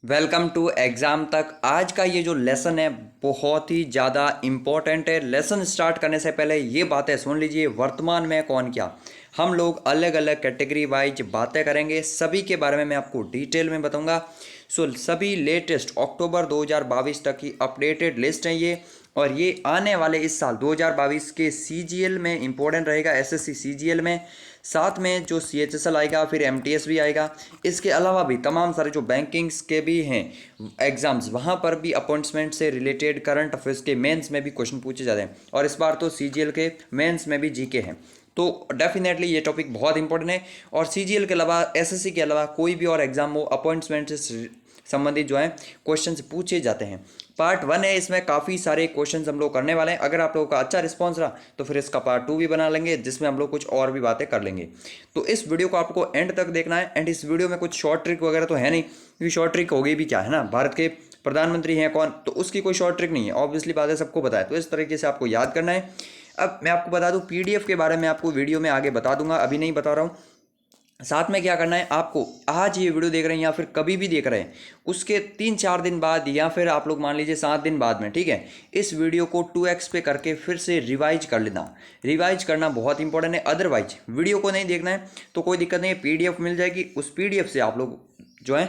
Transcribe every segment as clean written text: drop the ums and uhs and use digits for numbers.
Welcome to exam तक। आज का ये जो लेसन है बहुत ही ज़्यादा इम्पोर्टेंट है। लेसन स्टार्ट करने से पहले ये बातें सुन लीजिए, वर्तमान में कौन क्या। हम लोग अलग अलग कैटेगरी वाइज बातें करेंगे, सभी के बारे में मैं आपको डिटेल में बताऊंगा। सभी लेटेस्ट अक्टूबर 2022 तक की अपडेटेड लिस्ट है ये, और ये आने वाले इस साल 2022 के सीजीएल में इंपॉर्टेंट रहेगा, एसएससी सीजीएल में। साथ में जो सीएचएसएल आएगा, फिर एमटीएस भी आएगा। इसके अलावा भी तमाम सारे जो बैंकिंग्स के भी हैं एग्जाम्स, वहाँ पर भी अपॉइंटमेंट से रिलेटेड करंट अफेयर्स के मेंस में भी क्वेश्चन पूछे जाते हैं, और इस बार तो सीजीएल के मेंस में भी जीके हैं। तो डेफिनेटली ये टॉपिक बहुत इंपॉर्टेंट है। और सीजीएल के अलावा, एसएससी के अलावा कोई भी और एग्जाम हो, अपॉइंटमेंट से संबंधित जो है क्वेश्चन पूछे जाते हैं। पार्ट 1 है, इसमें काफ़ी सारे क्वेश्चन हम लोग करने वाले हैं। अगर आप लोगों का अच्छा रिस्पॉन्स रहा तो फिर इसका पार्ट 2 भी बना लेंगे, जिसमें हम लोग कुछ और भी बातें कर लेंगे। तो इस वीडियो को आपको एंड तक देखना है। एंड इस वीडियो में कुछ शॉर्ट ट्रिक वगैरह तो है नहीं, क्योंकि शॉर्ट ट्रिक होगी भी क्या, है ना। भारत के प्रधानमंत्री हैं कौन, तो उसकी कोई शॉर्ट ट्रिक नहीं है, ऑब्वियसली बात है, सबको पता है। तो इस तरीके से आपको याद करना है। अब मैं आपको बता दूं, पीडीएफ के बारे में आपको वीडियो में आगे बता दूंगा, अभी नहीं बता रहा हूँ। साथ में क्या करना है आपको, आज ये वीडियो देख रहे हैं या फिर कभी भी देख रहे हैं, उसके 3-4 दिन बाद या फिर आप लोग मान लीजिए 7 दिन बाद में, ठीक है, इस वीडियो को 2x पे करके फिर से रिवाइज कर लेना। रिवाइज करना बहुत इंपॉर्टेंट है। अदरवाइज वीडियो को नहीं देखना है तो कोई दिक्कत नहीं है, पीडीएफ मिल जाएगी, उस पीडीएफ से आप लोग जो है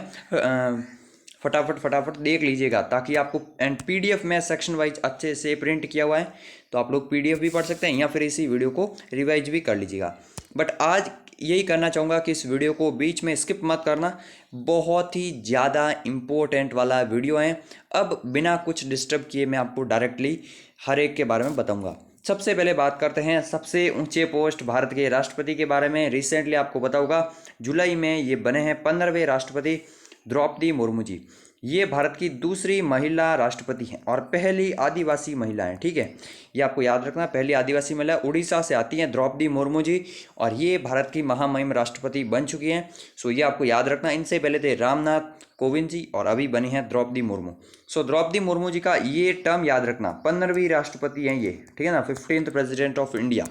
फटाफट देख लीजिएगा, ताकि आपको, एंड पीडीएफ में सेक्शन वाइज अच्छे से प्रिंट किया हुआ है, तो आप लोग पीडीएफ भी पढ़ सकते हैं या फिर इसी वीडियो को रिवाइज भी कर लीजिएगा। बट आज यही करना चाहूँगा कि इस वीडियो को बीच में स्किप मत करना, बहुत ही ज़्यादा इम्पोर्टेंट वाला वीडियो है। अब बिना कुछ डिस्टर्ब किए मैं आपको डायरेक्टली हर एक के बारे में बताऊँगा। सबसे पहले बात करते हैं सबसे ऊंचे पोस्ट भारत के राष्ट्रपति के बारे में। रिसेंटली आपको पता होगा जुलाई में ये बने हैं 15वें राष्ट्रपति द्रौपदी मुर्मू जी। ये भारत की दूसरी महिला राष्ट्रपति हैं और पहली आदिवासी महिला हैं, ठीक है, ये आपको याद रखना। पहली आदिवासी महिला उड़ीसा से आती हैं द्रौपदी मुर्मू जी, और ये भारत की महामहिम राष्ट्रपति बन चुकी हैं। सो ये आपको याद रखना। इनसे पहले थे रामनाथ कोविंद जी, और अभी बनी हैं द्रौपदी मुर्मू। सो द्रौपदी मुर्मू जी का ये टर्म याद रखना, 15वीं राष्ट्रपति हैं ये, ठीक है ना, 15th president of India.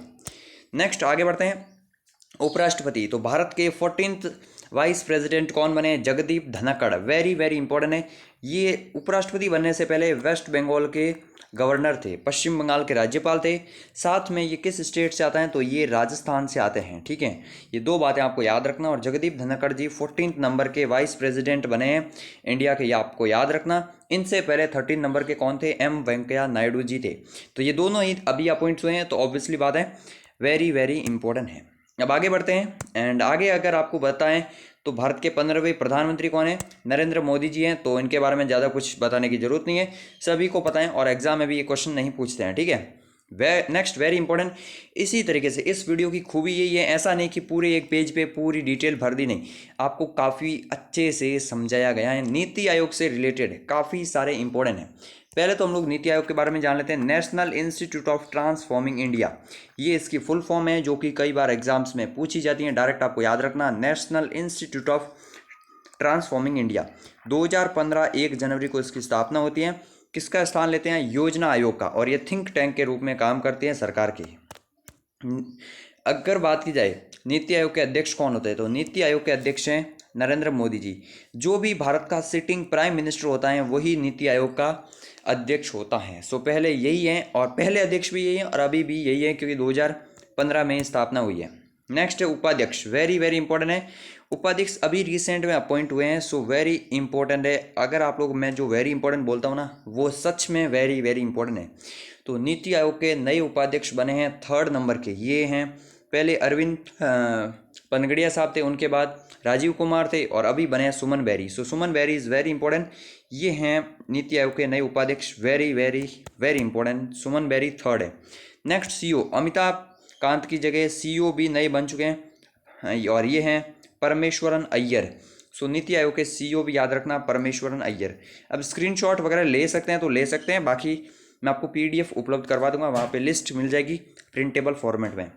Next आगे बढ़ते हैं। उपराष्ट्रपति, तो भारत के 14th वाइस प्रेसिडेंट कौन बने, Jagdeep Dhankhar. Very very important है। ये उपराष्ट्रपति बनने से पहले वेस्ट बंगाल के गवर्नर थे, पश्चिम बंगाल के राज्यपाल थे। साथ में ये किस स्टेट से आते हैं, तो ये राजस्थान से आते हैं, ठीक है। ये दो बातें आपको याद रखना। और जगदीप धनखड़ जी 14th नंबर के वाइस प्रेसिडेंट बने हैं इंडिया के, ये आपको याद रखना। इनसे पहले 13 नंबर के कौन थे, एम वेंकैया नायडू जी थे। तो ये दोनों ही अभी अपॉइंट हुए हैं, तो ऑब्वियसली बात है वेरी वेरी इंपॉर्टेंट है। अब आगे बढ़ते हैं। एंड आगे अगर आपको बताएं तो भारत के 15वें प्रधानमंत्री कौन है, नरेंद्र मोदी जी हैं। तो इनके बारे में ज़्यादा कुछ बताने की जरूरत नहीं है, सभी को पता है, और एग्जाम में भी ये क्वेश्चन नहीं पूछते हैं, ठीक है। Next very important. इसी तरीके से इस वीडियो की खूबी यही है, ऐसा नहीं कि पूरे एक पेज पे पूरी डिटेल भर दी, नहीं, आपको काफ़ी अच्छे से समझाया गया है। नीति आयोग से रिलेटेड काफ़ी सारे इंपॉर्टेंट हैं। पहले तो हम लोग नीति आयोग के बारे में जान लेते हैं। National institute of transforming India, ये इसकी फुल फॉर्म है, जो कि कई बार एग्जाम्स में पूछी जाती है। डायरेक्ट आपको याद रखना, national institute of transforming India. 2015 1 जनवरी को इसकी स्थापना होती है। किसका स्थान लेते हैं, योजना आयोग का, और ये थिंक टैंक के रूप में काम करती है सरकार की। अगर बात की जाए नीति आयोग के अध्यक्ष कौन होते हैं, तो नीति आयोग के अध्यक्ष हैं नरेंद्र मोदी जी। जो भी भारत का सिटिंग प्राइम मिनिस्टर होता है वही नीति आयोग का अध्यक्ष होता है। सो पहले यही है, और पहले अध्यक्ष भी यही है, और अभी भी यही है, क्योंकि 2015 में स्थापना हुई है। नेक्स्ट है उपाध्यक्ष, वेरी वेरी इंपॉर्टेंट है। उपाध्यक्ष अभी रिसेंट में अपॉइंट हुए हैं, सो वेरी इंपॉर्टेंट है। अगर आप लोग, मैं जो वेरी इंपॉर्टेंट बोलता हूँ ना, वो सच में वेरी वेरी इंपॉर्टेंट है। तो नीति आयोग के नए उपाध्यक्ष बने हैं 3rd नंबर के, ये हैं, पहले अरविंद पनगड़िया साहब थे, उनके बाद राजीव कुमार थे, और अभी बने हैं Suman Bery. So Suman Bery is very important. ये हैं नीति आयोग के नए उपाध्यक्ष, very very very important. Suman Bery 3rd है। नेक्स्ट सीईओ, अमिताभ कांत की जगह सीईओ भी नए बन चुके हैं, और ये हैं परमेश्वरन अय्यर। सो नीति आयोग के सीईओ भी याद रखना, परमेश्वरन अय्यर। अब स्क्रीनशॉट वगैरह ले सकते हैं तो ले सकते हैं, बाकी मैं आपको पीडीएफ उपलब्ध करवा दूंगा, वहाँ पे लिस्ट मिल जाएगी प्रिंटेबल फॉर्मेट में।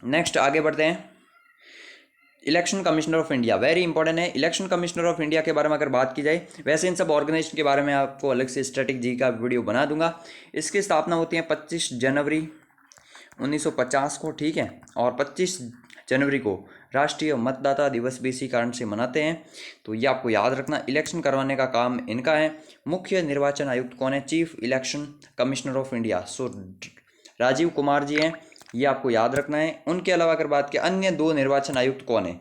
नेक्स्ट आगे बढ़ते हैं। Election commissioner of India, very important है। इलेक्शन कमिश्नर ऑफ इंडिया के बारे में अगर बात की जाए, वैसे इन सब ऑर्गेनाइजेशन के बारे में आपको अलग से स्टैटिक जी का वीडियो बना दूंगा। इसकी स्थापना होती है 25 जनवरी 1950 को, ठीक है, और 25 जनवरी को राष्ट्रीय मतदाता दिवस भी इसी कारण से मनाते हैं। तो ये आपको याद रखना। इलेक्शन करवाने का काम इनका है। मुख्य निर्वाचन आयुक्त कौन है? Chief election commissioner of India. So Rajiv Kumar ji हैं, ये आपको याद रखना है। उनके अलावा अगर बात करें अन्य दो निर्वाचन आयुक्त कौन है,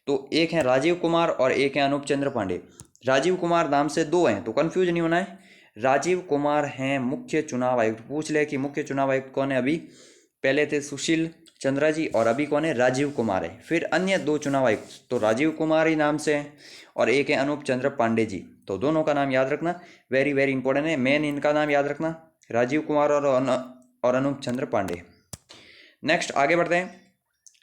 तो एक है राजीव कुमार और एक है अनूप चंद्र पांडे। राजीव कुमार नाम से दो हैं तो कंफ्यूज नहीं होना है। राजीव कुमार हैं मुख्य चुनाव आयुक्त। पूछ ले कि मुख्य चुनाव आयुक्त कौन है। अभी पहले थे सुशील चंद्रा जी और अभी कौन है? राजीव कुमार है। फिर अन्य दो चुनाव आयुक्त तो राजीव कुमार ही नाम से हैं और एक है अनूप चंद्र पांडे जी। तो दोनों का नाम याद रखना, वेरी वेरी इंपॉर्टेंट है। मेन इनका नाम याद रखना, राजीव कुमार और अनूप चंद्र पांडे। नेक्स्ट आगे बढ़ते हैं।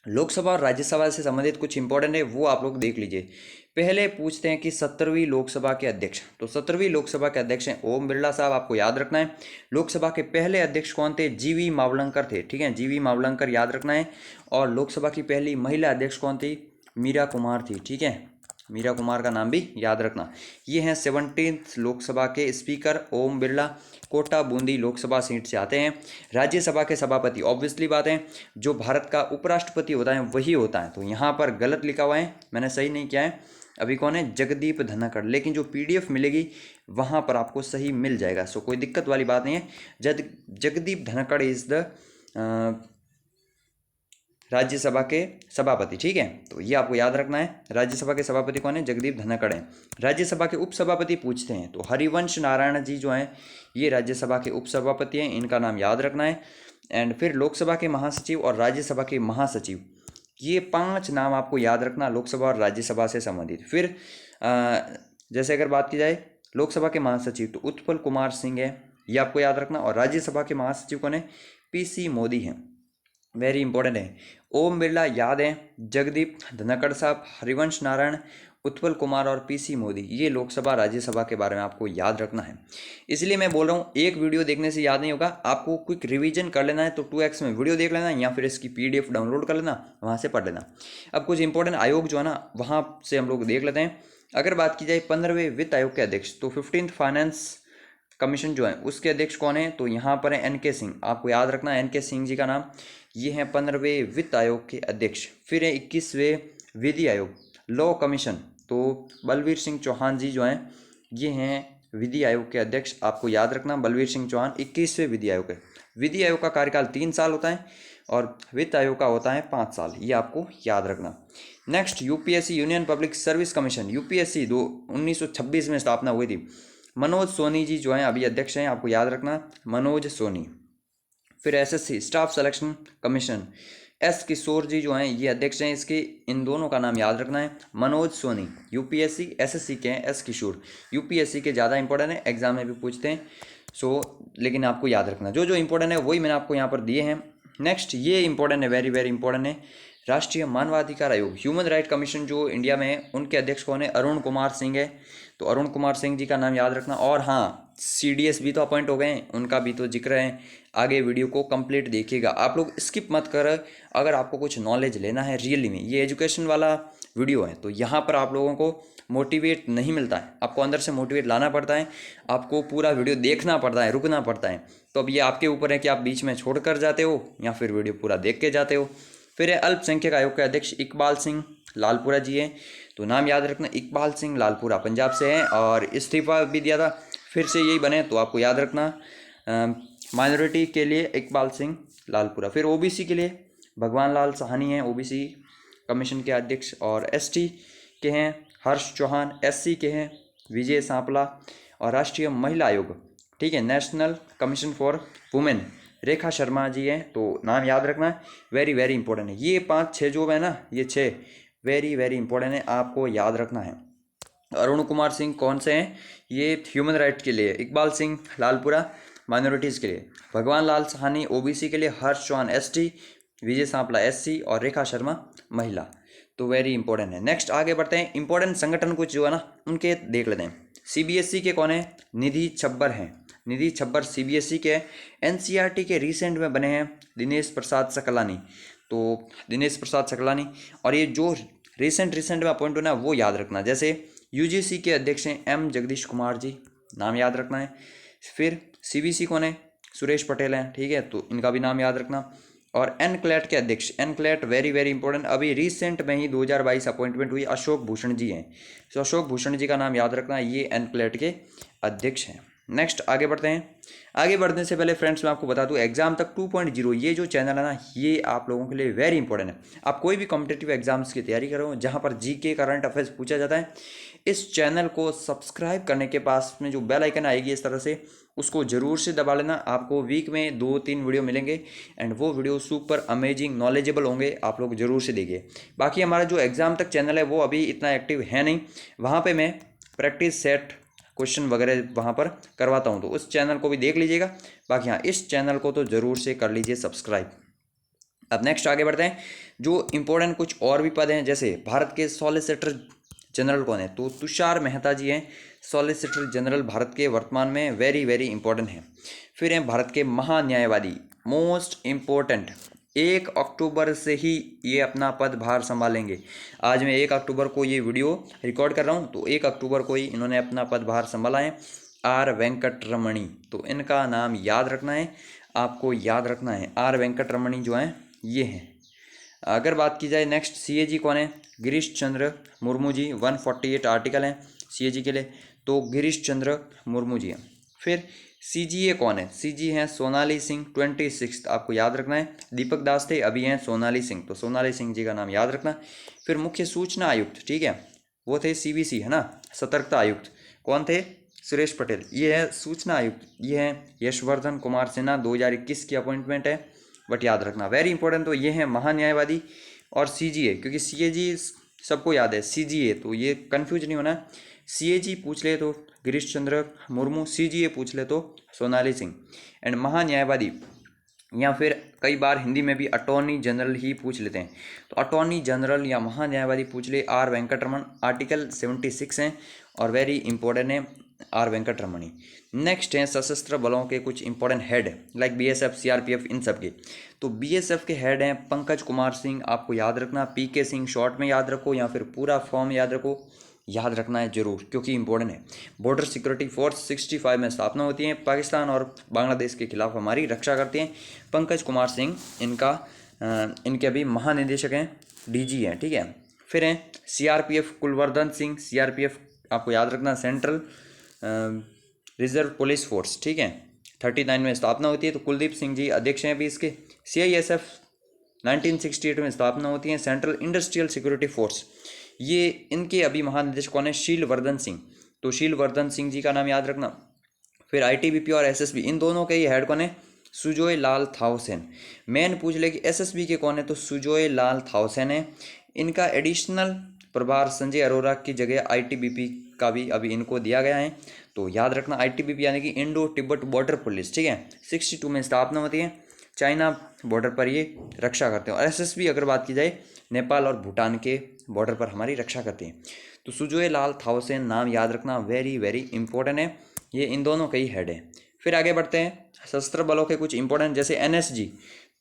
लोकसभा और राज्यसभा से संबंधित कुछ इंपॉर्टेंट है, वो आप लोग देख लीजिए। पहले पूछते हैं कि 17वीं लोकसभा के अध्यक्ष। तो 17वीं लोकसभा के अध्यक्ष हैं ओम बिरला साहब, आपको याद रखना है। लोकसभा के पहले अध्यक्ष कौन थे? जीवी मावलंकर थे, ठीक है, जीवी मावलंकर याद रखना है। और लोकसभा की पहली महिला अध्यक्ष कौन थी? मीरा कुमार थी, ठीक है, मीरा कुमार का नाम भी याद रखना। ये हैं 17th लोकसभा के स्पीकर ओम बिरला, कोटा बूंदी लोकसभा सीट से आते हैं। राज्यसभा के सभापति ऑब्वियसली बात है जो भारत का उपराष्ट्रपति होता है वही होता है। तो यहाँ पर गलत लिखा हुआ है, मैंने सही नहीं किया है। अभी कौन है? जगदीप धनखड़। लेकिन जो PDF मिलेगी वहाँ पर आपको सही मिल जाएगा, सो कोई दिक्कत वाली बात नहीं है। जगदीप धनखड़ इज द राज्यसभा के सभापति, ठीक है। तो ये आपको याद रखना है। राज्यसभा के सभापति कौन है? जगदीप धनखड़ हैं। राज्यसभा के उपसभापति पूछते हैं तो हरिवंश नारायण जी जो हैं ये राज्यसभा के उपसभापति हैं, इनका नाम याद रखना है। एंड फिर लोकसभा के महासचिव और राज्यसभा के महासचिव, ये 5 नाम आपको याद रखना लोकसभा और राज्यसभा से संबंधित। फिर जैसे अगर बात की जाए लोकसभा के महासचिव तो उत्पल कुमार सिंह है, ये आपको याद रखना। और राज्यसभा के महासचिव कौन है? PC मोदी हैं, वेरी इंपॉर्टेंट है। ओम बिरला याद है, जगदीप धनखड़ साहब, हरिवंश नारायण, उत्पल कुमार और PC मोदी, ये लोकसभा राज्यसभा के बारे में आपको याद रखना है। इसलिए मैं बोल रहा हूँ एक वीडियो देखने से याद नहीं होगा, आपको क्विक रिवीजन कर लेना है तो 2x में वीडियो देख लेना या फिर इसकी PDF डाउनलोड कर लेना, वहाँ से पढ़ लेना। अब कुछ इंपॉर्टेंट आयोग जो है ना वहाँ से हम लोग देख लेते हैं। अगर बात की जाए 15वें वित्त आयोग के अध्यक्ष तो 15th फाइनेंस कमीशन जो है उसके अध्यक्ष कौन है? तो यहाँ पर है NK सिंह, आपको याद रखना है NK सिंह जी का नाम। ये हैं 15वें वित्त आयोग के अध्यक्ष। फिर है 21वें विधि आयोग लॉ कमीशन, तो बलवीर सिंह चौहान जी जो हैं ये हैं विधि आयोग के अध्यक्ष, आपको याद रखना बलवीर सिंह चौहान 21वें विधि आयोग है। विधि आयोग का कार्यकाल 3 साल होता है और वित्त आयोग का होता है 5 साल, ये आपको याद रखना। Next UPSC union public service commission, UPSC 1926 में स्थापना हुई थी। मनोज सोनी जी जो हैं अभी अध्यक्ष हैं, आपको याद रखना मनोज सोनी। फिर SSC staff selection commission, S किशोर जी जो हैं ये अध्यक्ष हैं इसके, इन दोनों का नाम याद रखना है मनोज सोनी। UPSC SSC के हैं S किशोर। UPSC के ज़्यादा इंपॉर्टेंट है, एग्जाम में भी पूछते हैं, लेकिन आपको याद रखना जो जो इंपॉर्टेंट है वही मैंने आपको यहाँ पर दिए हैं। नेक्स्ट ये इंपॉर्टेंट है, वेरी वेरी इंपॉर्टेंट है, राष्ट्रीय मानवाधिकार आयोग ह्यूमन राइट कमीशन जो इंडिया में है उनके अध्यक्ष कौन है? अरुण कुमार सिंह है। तो अरुण कुमार सिंह जी का नाम याद रखना। और हाँ CDS भी तो अपॉइंट हो गए हैं, उनका भी तो जिक्र है, आगे वीडियो को कंप्लीट देखिएगा, आप लोग स्किप मत कर। अगर आपको कुछ नॉलेज लेना है रियली में, ये एजुकेशन वाला वीडियो है तो यहाँ पर आप लोगों को मोटिवेट नहीं मिलता है, आपको अंदर से मोटिवेट लाना पड़ता है, आपको पूरा वीडियो देखना पड़ता है, रुकना पड़ता है। तो अब ये आपके ऊपर है कि आप बीच में छोड़ कर जाते हो या फिर वीडियो पूरा देख के जाते हो। फिर है अल्पसंख्यक आयोग के अध्यक्ष इकबाल सिंह लालपुरा जी हैं, तो नाम याद रखना इकबाल सिंह लालपुरा, पंजाब से हैं और इस्तीफा भी दिया था, फिर से यही बने तो आपको याद रखना माइनॉरिटी के लिए इकबाल सिंह लालपुरा। फिर OBC के लिए भगवान लाल साहनी हैं, OBC कमीशन के अध्यक्ष। और ST के हैं हर्ष चौहान, SC के हैं विजय सांपला। और राष्ट्रीय महिला आयोग, ठीक है, national commission for women, Rekha Sharma ji हैं, तो नाम याद रखना है, वेरी वेरी इंपॉर्टेंट है। ये 5-6 जो है ना, ये 6 वेरी वेरी इंपॉर्टेंट है, आपको याद रखना है। अरुण कुमार सिंह कौन से हैं? ये ह्यूमन राइट के लिए, इकबाल सिंह लालपुरा माइनॉरिटीज़ के लिए, भगवान लाल साहनी OBC के लिए, हर्ष चौहान ST, विजय सांपला SC और रेखा शर्मा महिला, तो वेरी इंपॉर्टेंट है। नेक्स्ट आगे बढ़ते हैं, इंपॉर्टेंट संगठन कुछ जो है ना उनके देख लेते हैं। CBSE के कौन है? निधि छब्बर हैं, निधि छब्बर CBSE के। NCERT के रिसेंट में बने हैं दिनेश प्रसाद सकलानी, तो दिनेश प्रसाद सकलानी। और ये जो रिसेंट में अपॉइंट होना है वो याद रखना, जैसे UGC के अध्यक्ष हैं M जगदीश कुमार जी, नाम याद रखना है। फिर CBC कौन है? सुरेश पटेल हैं, ठीक है, तो इनका भी नाम याद रखना। और एनक्लेट के अध्यक्ष, एनक्लेट वेरी वेरी इंपॉर्टेंट, अभी रिसेंट में ही 2022 अपॉइंटमेंट हुई, अशोक भूषण जी हैं। तो अशोक भूषण जी का नाम याद रखना, ये एनक्लेट के अध्यक्ष हैं। नेक्स्ट आगे बढ़ते हैं। आगे बढ़ने से पहले फ्रेंड्स मैं आपको बता दूं, एग्जाम तक 2.0 ये जो चैनल है ना, ये आप लोगों के लिए वेरी इंपॉर्टेंट है। आप कोई भी कॉम्पिटेटिव एग्जाम्स की तैयारी कर रहे हो जहां पर जीके करंट अफेयर्स पूछा जाता है, इस चैनल को सब्सक्राइब करने के पास में जो बेल आइकन आएगी इस तरह से, उसको ज़रूर से दबा लेना। आपको वीक में 2-3 वीडियो मिलेंगे एंड वो वीडियो सुपर अमेजिंग नॉलेजेबल होंगे, आप लोग ज़रूर से देखिए। बाकी हमारा जो एग्ज़ाम तक चैनल है वो अभी इतना एक्टिव है नहीं, वहाँ पे मैं प्रैक्टिस सेट क्वेश्चन वगैरह वहाँ पर करवाता हूँ, तो उस चैनल को भी देख लीजिएगा। बाकी हाँ, इस चैनल को तो ज़रूर से कर लीजिए सब्सक्राइब। अब नेक्स्ट आगे बढ़ते हैं। जो इंपॉर्टेंट कुछ और भी पद हैं, जैसे भारत के सॉलिसिटर जनरल कौन है, तो तुषार मेहता जी हैं सॉलिसिटर जनरल भारत के, वर्तमान में वेरी वेरी इंपॉर्टेंट हैं। फिर हैं भारत के महान्यायवादी, मोस्ट इम्पोर्टेंट, 1 अक्टूबर से ही ये अपना पदभार संभालेंगे। आज मैं 1 अक्टूबर को ये वीडियो रिकॉर्ड कर रहा हूँ, तो 1 अक्टूबर को ही इन्होंने अपना पदभार संभाला है, आर वेंकटरमणी। तो इनका नाम याद रखना है, आपको याद रखना है, आर वेंकटरमणी जो हैं ये हैं। अगर बात की जाए नेक्स्ट सीएजी कौन है, गिरीश चंद्र मुर्मू जी, 148 आर्टिकल हैं सीएजी के लिए, तो गिरीश चंद्र मुर्मू जी हैं। फिर सीजीए कौन है, सीजी हैं सोनाली सिंह, 26 आपको याद रखना है, दीपक दास थे, अभी हैं सोनाली सिंह, तो सोनाली सिंह जी का नाम याद रखना। फिर मुख्य सूचना आयुक्त, ठीक है, वो थे सीबीसी है ना, सतर्कता आयुक्त, कौन थे, सुरेश पटेल। ये है सूचना आयुक्त, ये है यशवर्धन कुमार सिन्हा, 2021 की अपॉइंटमेंट है, बट याद रखना वेरी इंपॉर्टेंट। तो ये है महान्यायवादी और सीजीए, क्योंकि सीएजी सबको याद है, सीजीए तो ये कंफ्यूज नहीं होना, सीएजी पूछ ले तो गिरीश चंद्र मुर्मू, सीजीए पूछ ले तो सोनाली सिंह। एंड महान्यायवादी या फिर कई बार हिंदी में भी अटॉर्नी जनरल ही पूछ लेते हैं, तो अटॉर्नी जनरल या महान्यायवादी पूछ ले, आर वेंकटरमण, आर्टिकल 76 हैं और वेरी इंपॉर्टेंट है आर वेंकटरमणी। नेक्स्ट है सशस्त्र बलों के कुछ important head, like BSF, CRPF, इन सब के। तो बीएसएफ के हेड हैं पंकज कुमार सिंह, आपको याद रखना, पीके सिंह शॉर्ट में याद रखो या फिर पूरा फॉर्म याद रखो, याद रखना है जरूर क्योंकि इंपॉर्टेंट है। बॉर्डर सिक्योरिटी फोर्स 65 में स्थापना होती है, पाकिस्तान और बांग्लादेश के खिलाफ हमारी रक्षा करते हैं। पंकज कुमार सिंह इनके अभी महानिदेशक हैं, डीजी हैं, ठीक है। फिर हैं सीआरपीएफ कुलवर्धन सिंह, सीआरपीएफ आपको याद रखना सेंट्रल रिजर्व पुलिस फोर्स, ठीक है, 39 में स्थापना होती है, तो कुलदीप सिंह जी अध्यक्ष हैं अभी इसके। सीआईएसएफ 1968 में स्थापना होती है, सेंट्रल इंडस्ट्रियल सिक्योरिटी फोर्स, ये इनके अभी महानिदेशक कौन है, शीलवर्धन सिंह, तो शीलवर्धन सिंह जी का नाम याद रखना। फिर आईटीबीपी और एसएसबी, इन दोनों के ही हेड कौन है, सुजोय लाल थाउसेन। मेन पूछ ले कि एसएसबी के कौन है, तो सुजोय लाल थाउसेन है। इनका एडिशनल प्रभार संजय अरोरा की जगह आईटीबीपी का भी अभी इनको दिया गया है, तो याद रखना आईटीबीपी यानी कि इंडो तिब्बत बॉर्डर पुलिस, ठीक है, 62 में स्थापना होती है, चाइना बॉर्डर पर ये रक्षा करते हैं। और एसएसबी अगर बात की जाए नेपाल और भूटान के बॉर्डर पर हमारी रक्षा करती हैं। तो सुजोय लाल थाउसेन नाम याद रखना, वेरी वेरी इंपॉर्टेंट है, ये इन दोनों के ही हेड है। फिर आगे बढ़ते हैं, सशस्त्र बलों के कुछ इंपॉर्टेंट, जैसे एनएसजी,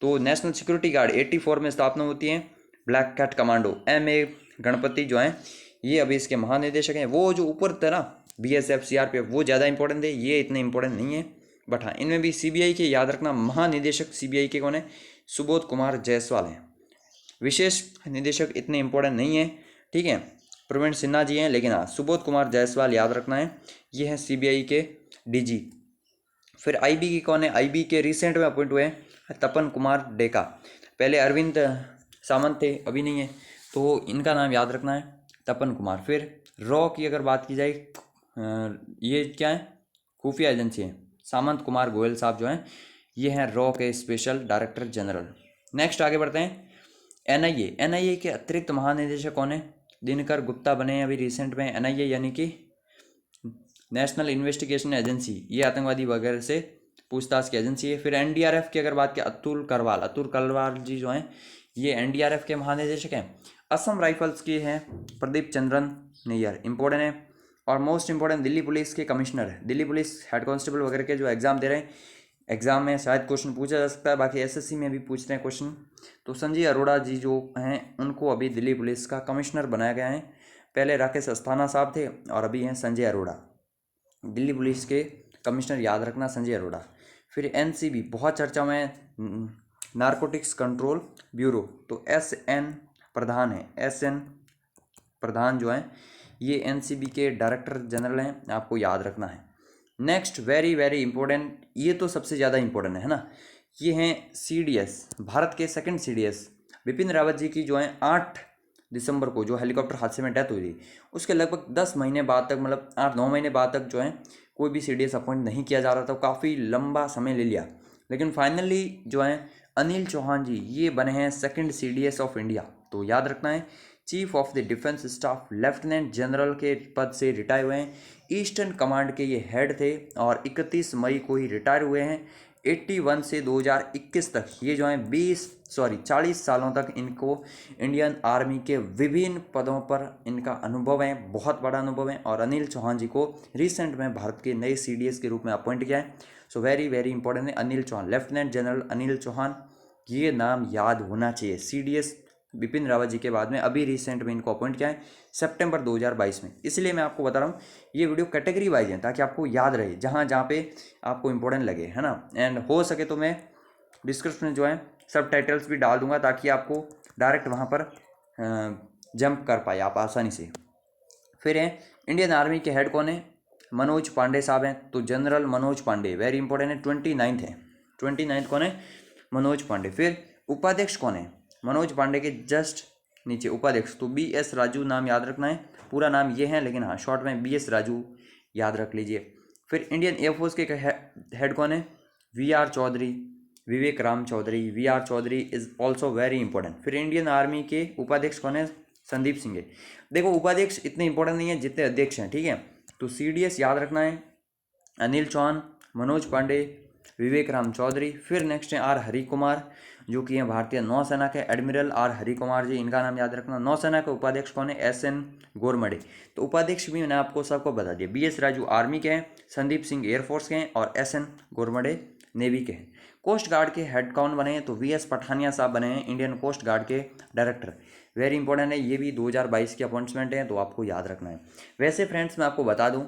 तो नेशनल सिक्योरिटी गार्ड 84 में स्थापना होती है, black cat commando, MA Ganapathy जो हैं ये अभी इसके महानिदेशक हैं। वो जो ऊपर था ना बीएसएफ सीआरपीएफ वो ज़्यादा इंपॉर्टेंट थे, ये इतने इंपॉर्टेंट नहीं है, बट हाँ इनमें भी सीबीआई के याद रखना, महानिदेशक सीबीआई के कौन है, सुबोध कुमार जायसवाल हैं। विशेष निदेशक इतने इंपॉर्टेंट नहीं है, ठीक है, प्रवीण सिन्हा जी हैं, लेकिन हाँ सुबोध कुमार जायसवाल याद रखना है, ये हैं सीबीआई के डीजी। फिर आईबी की कौन है, आईबी के रिसेंट में अपॉइंट हुए हैं तपन कुमार डेका, पहले अरविंद सामंत थे अभी नहीं है, तो इनका नाम याद रखना है तपन कुमार। फिर रॉ की अगर बात की जाए, ये क्या है, खुफिया एजेंसी है, सामंत कुमार गोयल साहब जो हैं ये हैं रॉ के स्पेशल डायरेक्टर जनरल। नेक्स्ट आगे बढ़ते हैं, एनआईए, एनआईए के अतिरिक्त महानिदेशक कौन है, दिनकर गुप्ता बने हैं अभी रिसेंट में। एनआईए यानी कि नेशनल इन्वेस्टिगेशन एजेंसी, ये आतंकवादी वगैरह से पूछताछ की एजेंसी है। फिर एनडीआरएफ की अगर बात की, अतुल करवाल जी जो हैं ये एनडीआरएफ के महानिदेशक हैं। असम राइफल्स के हैं प्रदीप चंद्रन नैयर, इंपॉर्टेंट है। और मोस्ट इंपॉर्टेंट दिल्ली पुलिस के कमिश्नर है, दिल्ली पुलिस हेड कांस्टेबल वगैरह के जो एग्ज़ाम दे रहे हैं, एग्ज़ाम में शायद क्वेश्चन पूछा जा सकता है, बाकी एसएससी में भी पूछते हैं क्वेश्चन। तो संजय अरोड़ा जी जो हैं उनको अभी दिल्ली पुलिस का कमिश्नर बनाया गया है, पहले राकेश अस्थाना साहब थे और अभी हैं संजय अरोड़ा, दिल्ली पुलिस के कमिश्नर याद रखना संजय अरोड़ा। फिर एनसीबी बहुत चर्चा में नारकोटिक्स कंट्रोल ब्यूरो, तो SN प्रधान है, SN प्रधान जो है ये NCB के डायरेक्टर जनरल हैं, आपको याद रखना है। नेक्स्ट वेरी वेरी इंपॉर्टेंट, ये तो सबसे ज़्यादा इंपॉर्टेंट है ना, ये हैं CDS, भारत के सेकंड CDS बिपिन रावत जी की जो है 8 दिसंबर को जो हेलीकॉप्टर हादसे में डेथ हुई थी, उसके लगभग 10 महीने बाद तक, मतलब 8-9 महीने बाद तक जो है कोई भी CDS अपॉइंट नहीं किया जा रहा था, काफ़ी लंबा समय ले लिया, लेकिन फाइनली जो है अनिल चौहान जी ये बने हैं सेकंड CDS ऑफ इंडिया। तो याद रखना है, chief of the defence staff lieutenant general के पद से रिटायर हुए हैं, ईस्टर्न कमांड के ये हेड थे और 31 मई को ही रिटायर हुए हैं। 81 से 2021 तक ये जो है 40 सालों तक इनको इंडियन आर्मी के विभिन्न पदों पर इनका अनुभव है, बहुत बड़ा अनुभव है। और अनिल चौहान जी को रिसेंट में भारत के नए CDS के रूप में अपॉइंट किया है। सो वेरी वेरी इंपॉर्टेंट है अनिल चौहान, लेफ्टिनेंट जनरल अनिल चौहान, ये नाम याद होना चाहिए। CDS बिपिन रावत जी के बाद में अभी रिसेंट में इनको अपॉइंट किया है सितंबर 2022 में, इसलिए मैं आपको बता रहा हूँ ये वीडियो कैटेगरी वाइज है ताकि आपको याद रहे जहाँ जहाँ पे आपको इंपॉर्टेंट लगे, है ना। एंड हो सके तो मैं डिस्क्रिप्शन में जो है सब टाइटल्स भी डाल दूंगा ताकि आपको डायरेक्ट वहाँ पर जंप कर पाए आप आसानी से। फिर है इंडियन आर्मी के हेड कौन है, मनोज पांडे साहब हैं, तो general Manoj Pandey very important है, 29 है, 29 कौन है, मनोज पांडे। फिर उपाध्यक्ष कौन है, मनोज पांडे के जस्ट नीचे उपाध्यक्ष, तो BS राजू नाम याद रखना है, पूरा नाम ये है लेकिन हाँ शॉर्ट में BS राजू याद रख लीजिए। फिर इंडियन एयरफोर्स के हेड कौन है, VR Chaudhary, Vivek Ram Chaudhary, VR Chaudhary is also very important. फिर इंडियन आर्मी के उपाध्यक्ष कौन है, संदीप सिंह है। देखो उपाध्यक्ष इतने इंपॉर्टेंट नहीं है जितने अध्यक्ष हैं, ठीक है। तो CDS याद रखना है, अनिल चौहान, मनोज पांडे, विवेक राम चौधरी। फिर नेक्स्ट है R हरि कुमार जो कि हैं भारतीय नौसेना के एडमिरल R हरि कुमार जी, इनका नाम याद रखना। नौसेना के उपाध्यक्ष कौन है, SN गोरमडे। तो उपाध्यक्ष भी मैंने आपको सबको बता दिया, BS राजू आर्मी के हैं, संदीप सिंह एयरफोर्स के हैं और SN गोरमडे नेवी के हैं। कोस्ट गार्ड के हेड कौन बने हैं, तो VS पठानिया साहब बने हैं इंडियन कोस्ट गार्ड के डायरेक्टर, वेरी इंपॉर्टेंट है, ये भी 2022 की अपॉइंटमेंट है तो आपको याद रखना है। वैसे फ्रेंड्स मैं आपको बता दूं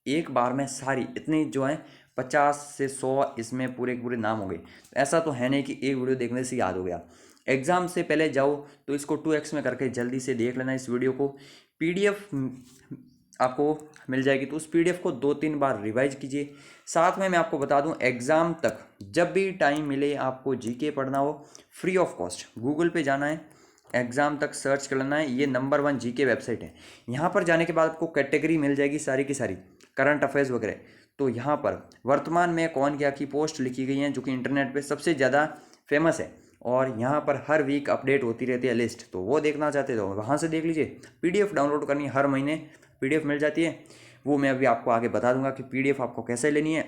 एक बार में सारी इतनी जो है 50 से 100 इसमें पूरे पूरे नाम हो गए, ऐसा तो है नहीं कि एक वीडियो देखने से याद हो गया। एग्ज़ाम से पहले जाओ तो इसको 2x में करके जल्दी से देख लेना इस वीडियो को, PDF आपको मिल जाएगी तो उस PDF को 2-3 बार रिवाइज कीजिए। साथ में मैं आपको बता दूं एग्ज़ाम तक जब भी टाइम मिले आपको GK पढ़ना हो फ्री ऑफ कॉस्ट गूगल पे जाना है, एग्ज़ाम तक सर्च कर लेना है, ये नंबर 1 GK वेबसाइट है। यहाँ पर जाने के बाद आपको कैटेगरी मिल जाएगी सारी की सारी, करंट अफेयर्स वगैरह। तो यहाँ पर वर्तमान में कौन क्या की पोस्ट लिखी गई हैं जो कि इंटरनेट पे सबसे ज़्यादा फेमस है और यहाँ पर हर वीक अपडेट होती रहती है लिस्ट, तो वो देखना चाहते तो वहाँ से देख लीजिए। PDF डाउनलोड करनी, हर महीने PDF मिल जाती है, वो मैं अभी आपको आगे बता दूंगा कि PDF आपको कैसे लेनी है,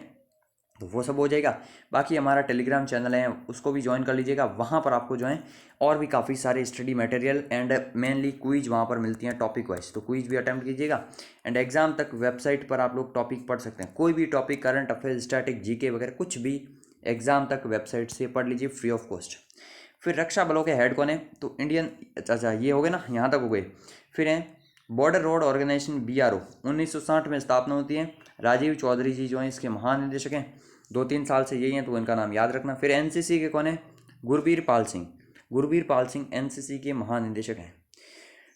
तो वो सब हो जाएगा। बाकी हमारा टेलीग्राम चैनल है उसको भी ज्वाइन कर लीजिएगा, वहाँ पर आपको जो है और भी काफ़ी सारे study material and mainly quiz वहाँ पर मिलती हैं टॉपिक वाइज, तो क्विज भी अटैम्प्ट कीजिएगा। एंड एग्जाम तक वेबसाइट पर आप लोग टॉपिक पढ़ सकते हैं, कोई भी topic current affair static GK वगैरह कुछ भी एग्जाम तक वेबसाइट से पढ़ लीजिए फ्री ऑफ कॉस्ट। फिर रक्षा बलों के हेड कौन है, तो इंडियन, अच्छा ये हो गए ना, यहाँ तक हो गए। फिर हैं बॉर्डर रोड ऑर्गेनाइजेशन BRO 1960 में स्थापना होती है, राजीव चौधरी जी जो हैं इसके महानिदेशक हैं, 2-3 साल से यही हैं तो इनका नाम याद रखना। फिर NCC के कौन है, गुरबीर पाल सिंह NCC के महानिदेशक हैं।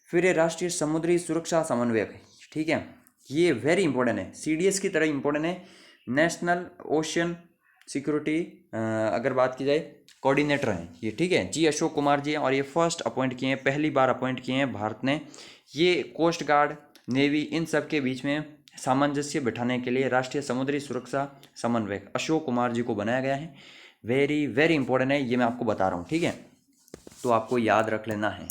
फिर ये राष्ट्रीय समुद्री सुरक्षा समन्वयक, ठीक है, ये वेरी इंपॉर्टेंट है, CDS की तरह इंपॉर्टेंट है, नेशनल ओशन सिक्योरिटी अगर बात की जाए कोऑर्डिनेटर हैं ये, ठीक है, G अशोक कुमार जी हैं और ये फर्स्ट अपॉइंट किए हैं, पहली बार अपॉइंट किए हैं भारत ने। ये कोस्ट गार्ड, नेवी, इन सब के बीच में सामंजस्य बिठाने के लिए राष्ट्रीय समुद्री सुरक्षा समन्वयक अशोक कुमार जी को बनाया गया है, वेरी वेरी इंपॉर्टेंट है, ये मैं आपको बता रहा हूँ, ठीक है, तो आपको याद रख लेना है।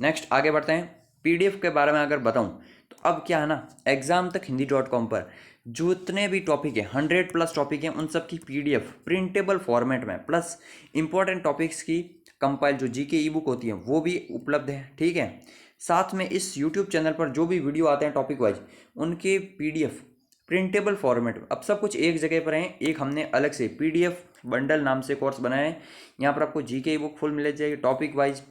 नेक्स्ट आगे बढ़ते हैं, PDF के बारे में अगर बताऊँ तो अब क्या है ना, एग्जाम तक हिंदी.com पर जितने भी टॉपिक हैं 100+ टॉपिक हैं उन सब की PDF प्रिंटेबल फॉर्मेट में प्लस इंपॉर्टेंट टॉपिक्स की कंपाइल जो GK ई-बुक होती है वो भी उपलब्ध है, ठीक है। साथ में इस YouTube चैनल पर जो भी वीडियो आते हैं टॉपिक वाइज उनके PDF प्रिंटेबल फॉर्मेट, अब सब कुछ एक जगह पर है, एक हमने अलग से PDF बंडल नाम से कोर्स बनाया है, यहाँ पर आपको GK ई-बुक फुल मिल जाएगी topic wise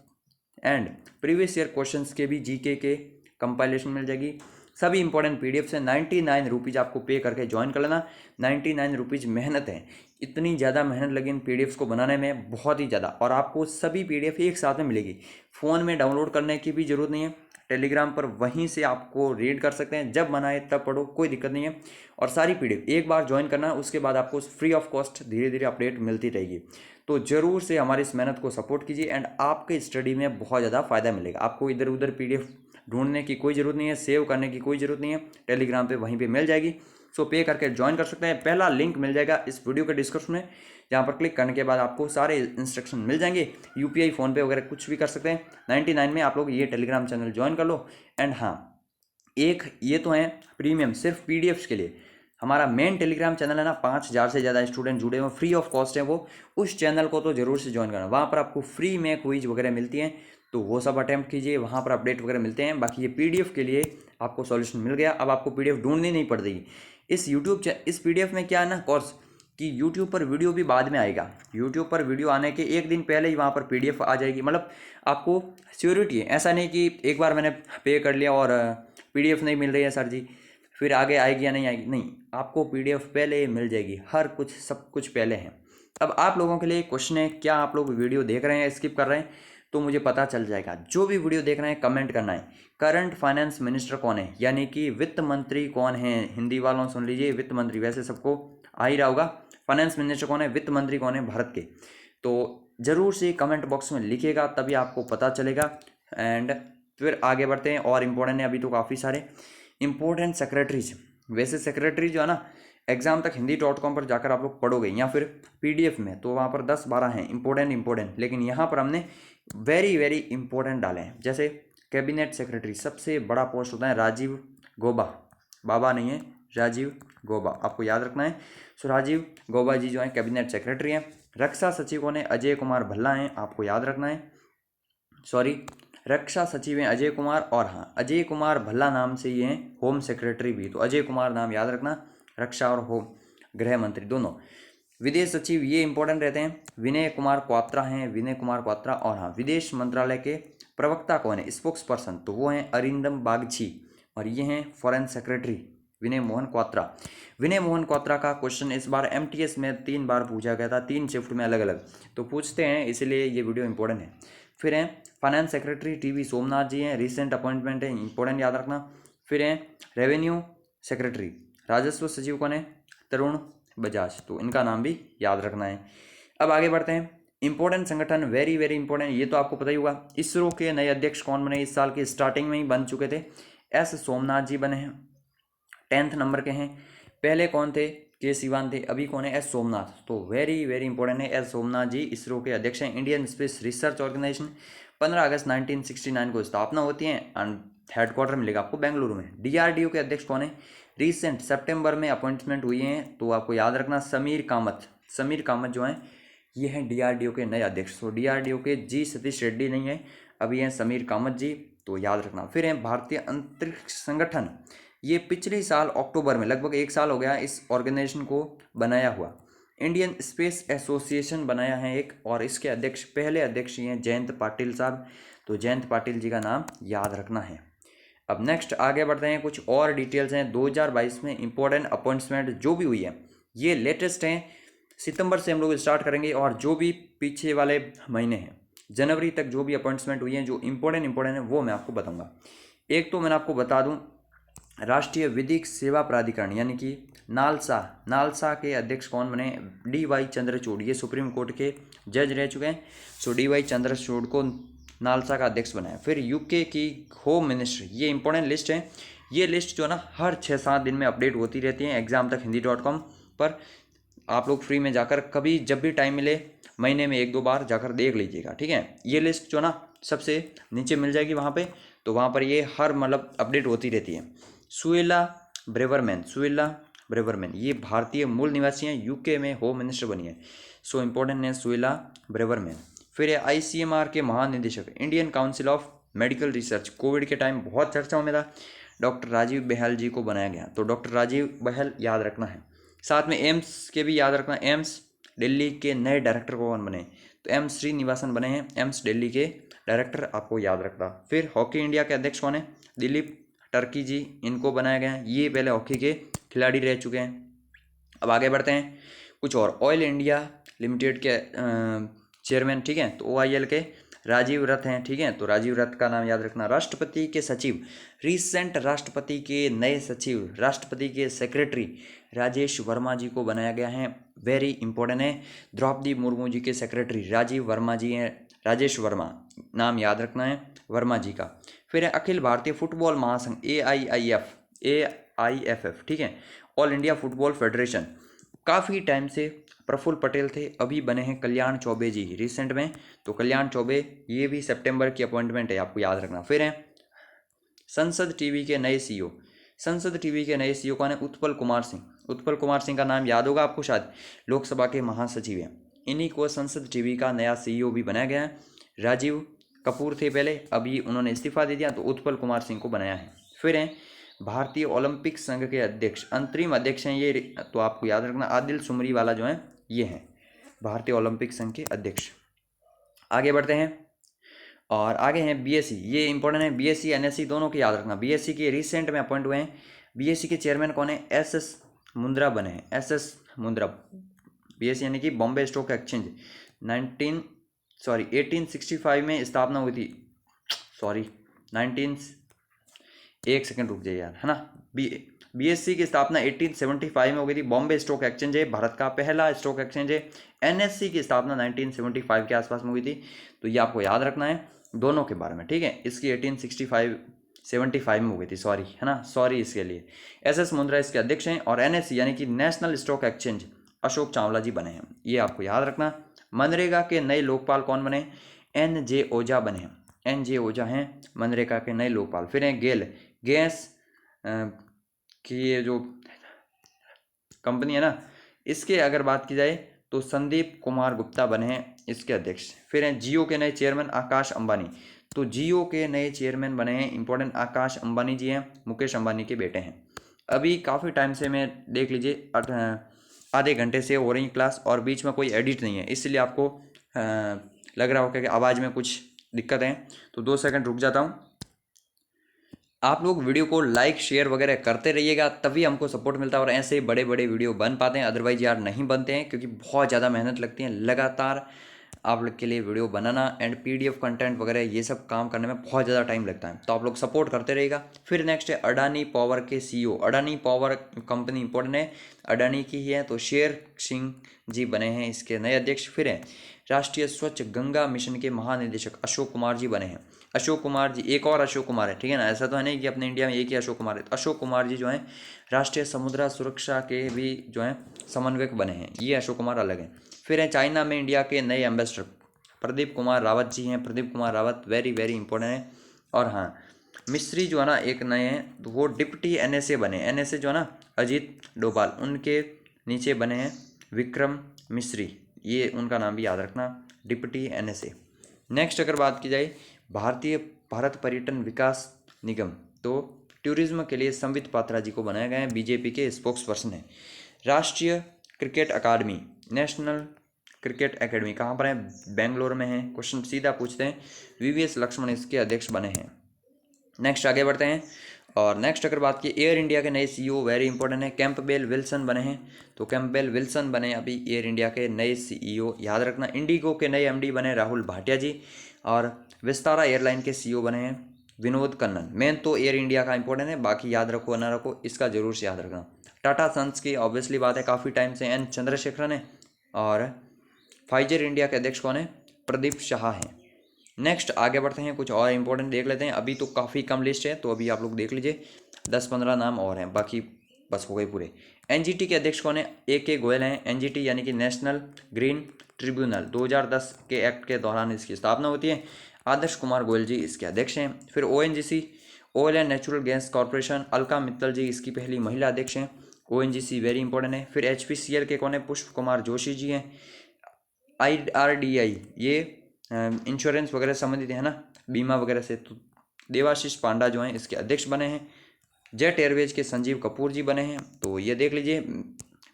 and previous year questions के भी GK के कंपाइलेशन मिल जाएगी, सभी इंपॉर्टेंट PDF से 99 रुपीज़ आपको पे करके ज्वाइन कर लेना। 99 रुपीज़ मेहनत है, इतनी ज़्यादा मेहनत लगी इन PDFs को बनाने में, बहुत ही ज़्यादा। और आपको सभी PDF एक साथ में मिलेगी, फ़ोन में डाउनलोड करने की भी ज़रूरत नहीं है, टेलीग्राम पर वहीं से आपको रीड कर सकते हैं, जब मना है तब पढ़ो, कोई दिक्कत नहीं है। और सारी PDF एक बार ज्वाइन करना है, उसके बाद आपको फ्री ऑफ कॉस्ट धीरे धीरे अपडेट मिलती रहेगी। तो ज़रूर से हमारी इस मेहनत को सपोर्ट कीजिए एंड आपके स्टडी में बहुत ज़्यादा फायदा मिलेगा। आपको इधर उधर PDF ढूंढने की कोई ज़रूरत नहीं है, सेव करने की कोई ज़रूरत नहीं है, टेलीग्राम पे वहीं पे मिल जाएगी। सो पे करके ज्वाइन कर सकते हैं। पहला लिंक मिल जाएगा इस वीडियो के डिस्क्रिप्शन में, जहाँ पर क्लिक करने के बाद आपको सारे इंस्ट्रक्शन मिल जाएंगे। UPI फ़ोनपे वगैरह कुछ भी कर सकते हैं। 99 में आप लोग ये टेलीग्राम चैनल ज्वाइन कर लो। एंड हाँ, एक ये तो है प्रीमियम सिर्फ PDFs के लिए। हमारा मेन टेलीग्राम चैनल है ना, 5000 से ज़्यादा स्टूडेंट जुड़े हुए, फ्री ऑफ कॉस्ट है वो। उस चैनल को तो ज़रूर से ज्वाइन करना, वहाँ पर आपको फ्री में क्विज वगैरह मिलती हैं, तो वो सब अटैम्प्ट कीजिए, वहाँ पर अपडेट वगैरह मिलते हैं। बाकी ये PDF के लिए आपको सॉल्यूशन मिल गया, अब आपको PDF ढूंढनी नहीं पड़ेगी। इस PDF में क्या है ना कोर्स, कि YouTube पर वीडियो भी बाद में आएगा। YouTube पर वीडियो आने के एक दिन पहले ही वहाँ पर PDF आ जाएगी, मतलब आपको श्योरिटी है। ऐसा नहीं कि एक बार मैंने पे कर लिया और PDF नहीं मिल रही है सर जी, फिर आगे आएगी या नहीं आएगी, नहीं, आपको PDF पहले मिल जाएगी, हर कुछ सब कुछ पहले है। अब आप लोगों के लिए क्वेश्चन है, क्या आप लोग वीडियो देख रहे हैं, स्किप कर रहे हैं, तो मुझे पता चल जाएगा। जो भी वीडियो देख रहे हैं कमेंट करना है, करंट फाइनेंस मिनिस्टर कौन है, यानी कि वित्त मंत्री कौन है। हिंदी वालों सुन लीजिए, वित्त मंत्री, वैसे सबको आ ही रहा होगा, फाइनेंस मिनिस्टर कौन है, वित्त मंत्री कौन है भारत के। तो ज़रूर से कमेंट बॉक्स में लिखिएगा, तभी आपको पता चलेगा। एंड फिर आगे बढ़ते हैं, और इम्पोर्टेंट है अभी तो काफ़ी सारे इम्पोर्टेंट सेक्रेटरीज। वैसे सेक्रेटरी जो है ना, एग्जाम तक हिंदी.com पर जाकर आप लोग पढ़ोगे, या फिर PDF में, तो वहाँ पर 10-12 हैं इम्पोर्टेंट, लेकिन यहाँ पर हमने वेरी वेरी इंपॉर्टेंट डाले हैं। जैसे कैबिनेट सेक्रेटरी, सबसे बड़ा पोस्ट होता है राजीव गौबा, बाबा नहीं है, राजीव गौबा, आपको याद रखना है। सो राजीव गौबा जी जो है कैबिनेट सेक्रेटरी हैं। रक्षा सचिव कौन है, अजय कुमार भल्ला हैं, आपको याद रखना है। सॉरी, रक्षा सचिव हैं अजय कुमार, और हाँ, अजय कुमार भल्ला नाम से ये हैं होम सेक्रेटरी भी, तो अजय कुमार नाम याद रखना, रक्षा और होम गृह मंत्री दोनों। विदेश सचिव ये इंपॉर्टेंट रहते हैं, विनय कुमार क्वात्रा हैं, विनय कुमार क्वात्रा। और हाँ, विदेश मंत्रालय के प्रवक्ता कौन है, स्पोक्स पर्सन, तो वो हैं अरिंदम बागची, और ये हैं फॉरेन सेक्रेटरी विनय मोहन क्वात्रा। विनय मोहन क्वात्रा का क्वेश्चन इस बार MTS में 3 बार पूछा गया था, 3 शिफ्ट में अलग अलग, तो पूछते हैं, इसलिए ये वीडियो इंपॉर्टेंट है। फिर हैं फाइनेंस सेक्रेटरी TV सोमनाथ जी हैं, रिसेंट अपॉइंटमेंट है, इंपॉर्टेंट याद रखना। फिर हैं रेवेन्यू सेक्रेटरी, राजस्व सचिव कौन है, तरुण बजाज, तो इनका नाम भी याद रखना है। अब आगे बढ़ते हैं, इंपॉर्टेंट संगठन, वेरी वेरी इंपॉर्टेंट, ये तो आपको पता ही होगा। इसरो के नए अध्यक्ष कौन बने, इस साल की स्टार्टिंग में ही बन चुके थे, S सोमनाथ जी बने हैं, 10th नंबर के हैं। पहले कौन थे, के सिवान थे, अभी कौन है, S सोमनाथ, तो वेरी वेरी इंपॉर्टेंट है। S सोमनाथ जी इसरो के अध्यक्ष हैं। इंडियन स्पेस रिसर्च ऑर्गेनाइजेशन 15 अगस्त 1969 को स्थापना होती है, एंड हेडक्वार्टर मिलेगा आपको बेंगलुरु में। DRDO के अध्यक्ष कौन है, रिसेंट सितंबर में अपॉइंटमेंट हुई हैं, तो आपको याद रखना समीर कामत। समीर कामत जो हैं ये हैं DRDO के नए अध्यक्ष। तो DRDO के G सतीश रेड्डी नहीं है, अभी हैं समीर कामत जी, तो याद रखना। फिर हैं भारतीय अंतरिक्ष संगठन, ये पिछले साल अक्टूबर में, लगभग 1 साल हो गया इस ऑर्गेनाइजेशन को बनाया हुआ। इंडियन स्पेस एसोसिएशन बनाया है एक, और इसके अध्यक्ष, पहले अध्यक्ष ये हैं जयंत पाटिल साहब, तो जयंत पाटिल जी का नाम याद रखना है। अब नेक्स्ट आगे बढ़ते हैं, कुछ और डिटेल्स हैं। 2022 में इंपॉर्टेंट अपॉइंटमेंट जो भी हुई है ये लेटेस्ट हैं, सितंबर से हम लोग स्टार्ट करेंगे, और जो भी पीछे वाले महीने हैं जनवरी तक जो भी अपॉइंटमेंट हुई हैं जो इंपॉर्टेंट है वो मैं आपको बताऊंगा। एक तो मैंने आपको बता दूं, राष्ट्रीय विधिक सेवा प्राधिकरण यानी कि नालसा के अध्यक्ष कौन बने, DY चंद्रचूड़, ये सुप्रीम कोर्ट के जज रह चुके हैं। सो DY चंद्रचूड़ को नालसा का अध्यक्ष बनाया। फिर UK की होम मिनिस्ट्री, ये इंपॉर्टेंट लिस्ट है। ये लिस्ट जो है ना हर 6-7 दिन में अपडेट होती रहती है एग्जाम तक हिंदी.com पर, आप लोग फ्री में जाकर कभी जब भी टाइम मिले महीने में 1-2 बार जाकर देख लीजिएगा, ठीक है। ये लिस्ट जो ना सबसे नीचे मिल जाएगी वहाँ पे, तो वहाँ पर ये हर मतलब अपडेट होती रहती है। सुएला ब्रेवरमैन ये भारतीय मूल निवासी हैं, UK में होम मिनिस्टर बनी है। सो इम्पोर्टेंट है सुएला ब्रेवरमैन। फिर है ICMR के महानिदेशक, Indian council of medical research, Covid के टाइम बहुत चर्चाओं में था, डॉक्टर राजीव बहल जी को बनाया गया, तो डॉक्टर राजीव बहल याद रखना है। साथ में एम्स के भी याद रखना, एम्स दिल्ली के नए डायरेक्टर कौन बने, तो M श्रीनिवासन बने हैं एम्स दिल्ली के डायरेक्टर, आपको याद रखना। फिर हॉकी इंडिया के अध्यक्ष कौन है, दिलीप टर्की जी, इनको बनाया गया है। ये पहले हॉकी के खिलाड़ी रह चुके हैं। अब आगे बढ़ते हैं कुछ और। ऑयल इंडिया लिमिटेड के चेयरमैन, ठीक है, तो OIL के राजीव रथ हैं, ठीक है, तो राजीव रथ का नाम याद रखना। राष्ट्रपति के सचिव, रिसेंट राष्ट्रपति के नए सचिव, राष्ट्रपति के सेक्रेटरी राजेश वर्मा जी को बनाया गया है, वेरी इंपॉर्टेंट है। द्रौपदी मुर्मू जी के सेक्रेटरी राजीव वर्मा जी हैं, राजेश वर्मा नाम याद रखना है वर्मा जी का। फिर है अखिल भारतीय फुटबॉल महासंघ AIFF, ठीक है, ऑल इंडिया फुटबॉल फेडरेशन, काफ़ी टाइम से प्रफुल्ल पटेल थे, अभी बने हैं कल्याण चौबे जी रिसेंट में, तो कल्याण चौबे ये भी सितंबर की अपॉइंटमेंट है, आपको याद रखना। फिर है संसद टीवी के नए CEO, संसद टीवी के नए CEO कौन है? उत्पल कुमार सिंह। उत्पल कुमार सिंह का नाम याद होगा आपको, शायद लोकसभा के महासचिव हैं। इन्हीं को संसद टीवी का नया CEO भी बनाया गया है। राजीव कपूर थे पहले, अभी उन्होंने इस्तीफा दे दिया, तो उत्पल कुमार सिंह को बनाया है। फिर हैं भारतीय ओलंपिक संघ के अध्यक्ष, अंतरिम अध्यक्ष हैं ये, तो आपको याद रखना आदिल सुमरी वाला जो है ये हैं भारतीय ओलंपिक संघ के अध्यक्ष। आगे बढ़ते हैं और आगे हैं BSc, ये इंपॉर्टेंट है, BSc NSc दोनों की याद रखना। BSc के रिसेंट में अपॉइंट हुए हैं। BSc के चेयरमैन कौन है? SS मुंद्रा बने हैं, SS मुंद्रा। BSc यानी कि बॉम्बे स्टॉक एक्सचेंज 1865 में स्थापना हुई थी, सॉरी 19 एक सेकंड रुक जाइए यार, है ना। BSc की स्थापना 1875 में हो गई थी। बॉम्बे स्टॉक एक्सचेंज है भारत का पहला स्टॉक एक्सचेंज है। NSc की स्थापना 1975 के आसपास में हुई थी, तो ये आपको याद रखना है दोनों के बारे में, ठीक है। इसकी 1875 में हो गई थी, सॉरी, है ना, सॉरी इसके लिए। SS मुंद्रा इसके अध्यक्ष हैं और NSC यानी कि national stock exchange Ashok Chawla ji बने हैं, ये आपको याद रखना। मनरेगा के नए लोकपाल कौन बने? NJ ओझा बने हैं, NJ ओझा हैं मनरेगा के नए लोकपाल। फिर हैं गेल, गैस की ये जो कंपनी है ना, इसके अगर बात की जाए तो संदीप कुमार गुप्ता बने हैं इसके अध्यक्ष। फिर हैं जियो के नए चेयरमैन आकाश अंबानी, तो जियो के नए चेयरमैन बने हैं इंपॉर्टेंट आकाश अंबानी जी हैं, मुकेश अंबानी के बेटे हैं। अभी काफ़ी टाइम से मैं देख लीजिए आधे घंटे से हो रही क्लास और बीच में कोई एडिट नहीं है, इसलिए आपको लग रहा होगा कि आवाज़ में कुछ दिक्कत है, तो 2 सेकंड रुक जाता हूँ। आप लोग वीडियो को लाइक शेयर वगैरह करते रहिएगा, तभी हमको सपोर्ट मिलता है और ऐसे बड़े बड़े वीडियो बन पाते हैं, अदरवाइज यार नहीं बनते हैं, क्योंकि बहुत ज़्यादा मेहनत लगती है लगातार आप लोग के लिए video banana and PDF content वगैरह ये सब काम करने में बहुत ज़्यादा टाइम लगता है, तो आप लोग सपोर्ट करते रहिएगा। फिर नेक्स्ट है अडानी पावर के CEO, Adani power company important है, अडानी की ही है, तो शेर सिंह जी बने हैं इसके नए अध्यक्ष। फिर हैं राष्ट्रीय स्वच्छ गंगा मिशन के महानिदेशक अशोक कुमार जी बने हैं। अशोक कुमार जी, एक और अशोक कुमार है, ठीक है ना, ऐसा तो है नहीं कि अपने इंडिया में एक ही अशोक कुमार है। तो अशोक कुमार जी जो हैं राष्ट्रीय समुद्र सुरक्षा के भी जो हैं समन्वयक बने हैं, ये अशोक कुमार अलग हैं। फिर हैं चाइना में इंडिया के नए एम्बेसडर प्रदीप कुमार रावत जी हैं, Pradeep Kumar Rawat very very important है। और हाँ, मिस्री जो है ना एक नए हैं, तो वो डिप्टी NSA बने, NSA जो है ना अजीत डोभाल, उनके नीचे बने हैं विक्रम मिस्री, ये उनका नाम भी याद रखना, डिप्टी NSA। नेक्स्ट अगर बात की जाए भारत पर्यटन विकास निगम, तो टूरिज्म के लिए संबित पात्रा जी को बनाया गया है, BJP के स्पोक्स पर्सन है। राष्ट्रीय क्रिकेट अकादमी, नेशनल क्रिकेट एकेडमी कहाँ पर है? बेंगलोर में है। क्वेश्चन सीधा पूछते हैं, VVS लक्ष्मण इसके अध्यक्ष बने हैं। नेक्स्ट आगे बढ़ते हैं और नेक्स्ट अगर बात की एयर इंडिया के नए CEO वेरी इंपॉर्टेंट है, कैंपबेल विल्सन बने हैं, तो कैंपबेल विल्सन बने अभी एयर इंडिया के नए CEO, याद रखना। इंडिगो के नए MD बने राहुल भाटिया जी और विस्तारा एयरलाइन के CEO बने हैं विनोद कन्नन। मेन तो एयर इंडिया का इंपॉर्टेंट है, बाकी याद रखो ना रखो इसका जरूर से याद रखना। टाटा सन्स की ऑब्वियसली बात है, काफ़ी टाइम से N चंद्रशेखरन है और फाइजर इंडिया के अध्यक्ष कौन है? प्रदीप शाह हैं। नेक्स्ट आगे बढ़ते हैं, कुछ और इंपॉर्टेंट देख लेते हैं। अभी तो काफ़ी कम लिस्ट है, तो अभी आप लोग देख लीजिए, 10-15 नाम और हैं, बाकी बस हो गए पूरे। NGT के अध्यक्ष कौन है? AK गोयल हैं। NGT यानी कि नेशनल ग्रीन ट्रिब्यूनल, 2010 के एक्ट के दौरान इसकी स्थापना होती है। आदर्श कुमार गोयल जी इसके अध्यक्ष हैं। फिर ONGC oil and natural gas corporation, Alka Mittal ji इसकी पहली महिला अध्यक्ष हैं। ONGC वेरी इंपॉर्टेंट है। फिर HPCL के कौन है? पुष्प कुमार जोशी जी हैं। IRDI ये इंश्योरेंस वगैरह संबंधित है ना, बीमा वगैरह से, तो देवाशीष पांडा जो हैं इसके अध्यक्ष बने हैं। जेट एयरवेज के संजीव कपूर जी बने हैं, तो ये देख लीजिए।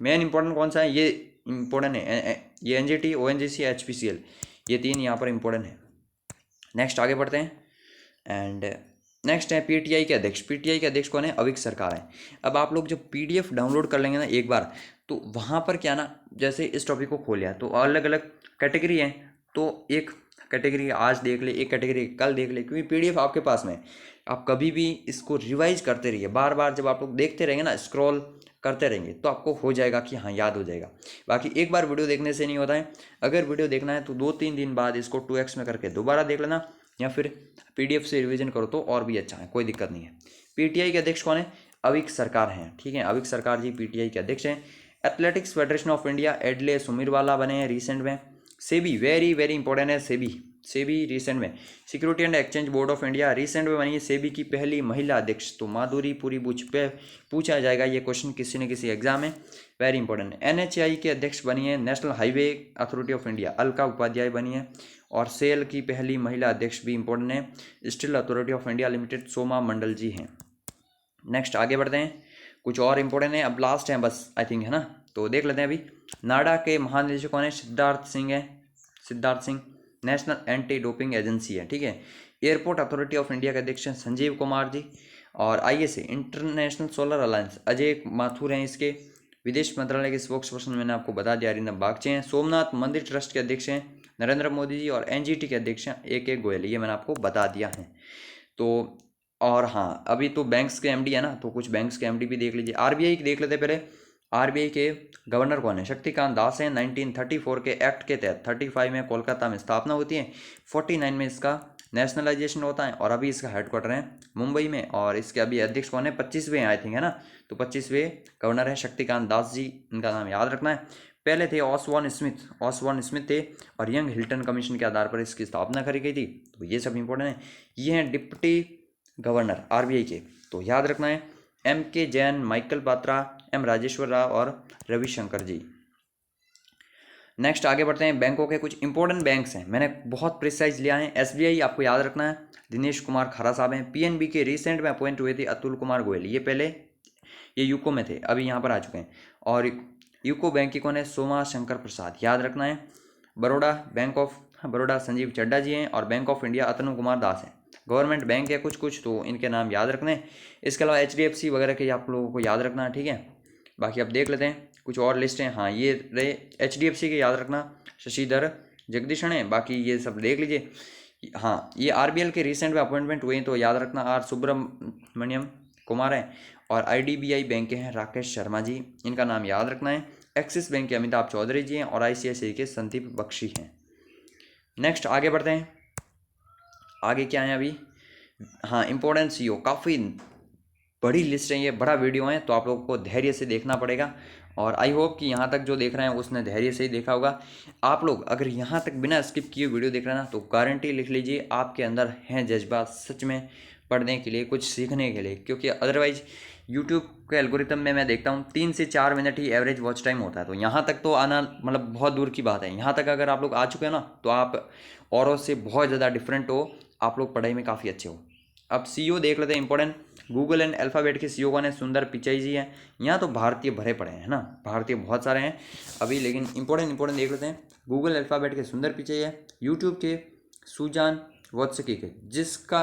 मेन इंपॉर्टेंट कौन सा है? ये इंपॉर्टेंट है, ये NGT ONGC HPCL, ये 3 यहाँ पर इंपॉर्टेंट है। नेक्स्ट आगे बढ़ते हैं एंड नेक्स्ट है पीटीआई के अध्यक्ष। पीटीआई के अध्यक्ष कौन है? अविक सरकार है। अब आप लोग जब पीडीएफ डाउनलोड कर लेंगे ना एक बार, तो वहाँ पर क्या ना, जैसे इस टॉपिक को खोल लिया तो अलग अलग कैटेगरी है, तो एक कैटेगरी आज देख ले, एक कैटेगरी कल देख ले, क्योंकि पीडीएफ आपके पास में है। आप कभी भी इसको रिवाइज करते रहिए, बार बार जब आप लोग देखते रहेंगे ना, स्क्रॉल करते रहेंगे, तो आपको हो जाएगा कि हाँ याद हो जाएगा। बाकी एक बार वीडियो देखने से नहीं होता है, अगर वीडियो देखना है तो 2-3 दिन बाद इसको 2x में करके दोबारा देख लेना, या फिर पीडीएफ से रिवीजन करो तो और भी अच्छा है, कोई दिक्कत नहीं है। पीटीआई के अध्यक्ष कौन है? अविक सरकार हैं, ठीक है, अविक सरकार जी पीटीआई के अध्यक्ष हैं। Athletics federation of India एडले Sumariwalla बने हैं रिसेंट में। सेबी वेरी वेरी इंपॉर्टेंट है, सेबी सेबी रिसेंट में। Security and exchange board of India recent में बनी है सेबी की पहली महिला अध्यक्ष, तो माधुरी पुरी बुच पे पूछा जाएगा ये क्वेश्चन किसी न किसी एग्जाम में, वेरी इंपॉर्टेंट। एनएचएआई के अध्यक्ष बनी है national highway authority of India, Alka Upadhyay बनी है। और सेल की पहली महिला अध्यक्ष भी इंपॉर्टेंट है, steel authority of India limited, Soma Mondal ji हैं। नेक्स्ट आगे बढ़ते हैं, कुछ और इंपॉर्टेंट है, अब लास्ट है बस आई थिंक, है ना, तो देख लेते हैं अभी। नाडा के महानिदेशक कौन है? सिद्धार्थ सिंह है, Siddharth Singh. National anti doping agency है, ठीक है। एयरपोर्ट अथॉरिटी ऑफ इंडिया के अध्यक्ष हैं संजीव कुमार जी। और ISA international solar alliance Ajay Mathur हैं इसके। विदेश मंत्रालय के स्पोक्स पर्सन मैंने आपको बता दिया अरिंदम बागची हैं। सोमनाथ मंदिर ट्रस्ट के अध्यक्ष हैं नरेंद्र मोदी जी। और एनजीटी के अध्यक्ष हैं ए गोयल, ये मैंने आपको बता दिया है। तो और हाँ, अभी तो बैंक्स के एमडी है ना, तो कुछ बैंक्स के एमडी भी देख लीजिए। आरबीआई देख लेते पहले। आरबीआई के गवर्नर कौन है? शक्तिकांत दास हैं। 1934 के एक्ट के तहत 35 में कोलकाता में स्थापना होती है, 49 में इसका नेशनलाइजेशन होता है, और अभी इसका हेडक्वार्टर है मुंबई में। और इसके अभी अध्यक्ष कौन है? 25वें आई थिंक, है ना, तो 25वें गवर्नर है शक्तिकांत दास जी, इनका नाम याद रखना है। पहले थे ऑसबॉर्न स्मिथ थे, और यंग हिल्टन कमीशन के आधार पर इसकी स्थापना करी गई थी। तो ये सब इंपॉर्टेंट है। ये हैं डिप्टी गवर्नर आरबीआई के, तो याद रखना है एम के जैन, माइकल पात्रा, एम राजेश्वर राव और रविशंकर जी। नेक्स्ट आगे बढ़ते हैं, बैंकों के कुछ इंपॉर्टेंट बैंक्स हैं, मैंने बहुत प्रिसाइज लिया है। एसबीआई आपको याद रखना है, दिनेश कुमार खरा साहब हैं। पीएनबी के रिसेंट में अपॉइंट हुए थे अतुल कुमार गोयल, ये पहले ये यूको में थे, अभी यहाँ पर आ चुके हैं। और यूको बैंक की कौन है? सोमा शंकर प्रसाद, याद रखना है। बड़ौदा बैंक ऑफ बड़ौदा संजीव चड्डा जी हैं। और बैंक ऑफ इंडिया अतनु कुमार दास हैं। गवर्नमेंट बैंक है कुछ कुछ, तो इनके नाम याद रखने हैं। इसके अलावा एचडीएफसी वगैरह के आप लोगों को याद रखना है, ठीक है। बाकी अब देख लेते हैं कुछ और लिस्ट हैं। हाँ, ये रहे एचडीएफसी के, याद रखना शशिधर जगदीशन है, बाकी ये सब देख लीजिए। हाँ, ये आरबीएल के रिसेंट में अपॉइंटमेंट हुए, तो याद रखना आर सुब्रमण्यम कुमार है। और आईडीबीआई बैंक के हैं राकेश शर्मा जी, इनका नाम याद रखना है। एक्सिस बैंक के अमिताभ चौधरी जी हैं। और आईसीआईसीआई के संदीप बख्शी हैं। नेक्स्ट आगे बढ़ते हैं, आगे क्या है अभी। हाँ, इम्पोर्टेंट सीईओ, काफ़ी बड़ी लिस्ट है, ये बड़ा वीडियो है, तो आप लोगों को धैर्य से देखना पड़ेगा। और आई होप कि यहाँ तक जो देख रहे हैं उसने धैर्य से ही देखा होगा। आप लोग अगर यहाँ तक बिना स्किप किए वीडियो देख रहे हैं ना, तो गारंटी लिख लीजिए आपके अंदर हैं जज्बात सच में पढ़ने के लिए, कुछ सीखने के लिए। क्योंकि अदरवाइज यूट्यूब के एल्गोरिथम में मैं देखता हूँ 3 से 4 मिनट ही एवरेज वॉच टाइम होता है, तो यहाँ तक तो आना मतलब बहुत दूर की बात है। यहाँ तक अगर आप लोग आ चुके हैं ना, तो आप औरों से बहुत ज़्यादा डिफरेंट हो, आप लोग पढ़ाई में काफ़ी अच्छे हो। अब सीईओ देख लेते हैं इंपॉर्टेंट। गूगल एंड अल्फ़ाबेट के सीईओ कौन है? सुंदर पिचाई जी हैं। यहाँ तो भारतीय भरे पड़े हैं, है ना, भारतीय बहुत सारे हैं अभी, लेकिन इंपॉर्टेंट देख लेते हैं। गूगल अल्फ़ाबेट के सुंदर पिचाई है। यूट्यूब के सुजान वोत्स्की के, जिसका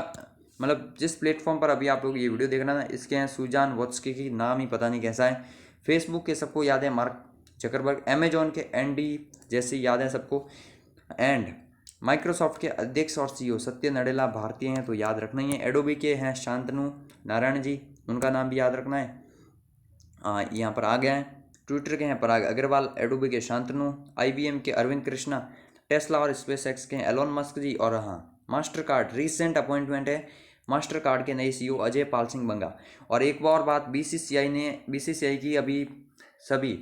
मतलब जिस प्लेटफॉर्म पर अभी आप लोग ये वीडियो देख रहे हैं ना, इसके हैं सुजान वोत्स्की की, नाम ही पता नहीं कैसा है। फेसबुक के सबको याद है मार्क जकरबर्ग। अमेजॉन के एंडी जैसे याद है सबको। एंड माइक्रोसॉफ्ट के अध्यक्ष और सीईओ सत्य नडेला भारतीय हैं, तो याद रखना ही है। एडोबी के हैं शांतनु नारायण जी, उनका नाम भी याद रखना है। यहाँ पर आ गया है। ट्विटर के हैं पराग अग्रवाल, एडोबी के शांतनु, आईबीएम के अरविंद कृष्णा, टेस्ला और स्पेस एक्स के हैं एलोन मस्क जी। और हाँ, मास्टर कार्ड रिसेंट अपॉइंटमेंट है, मास्टर कार्ड के नए सीईओ अजय पाल सिंह बंगा। और एक और बात, बीसीसीआई की अभी सभी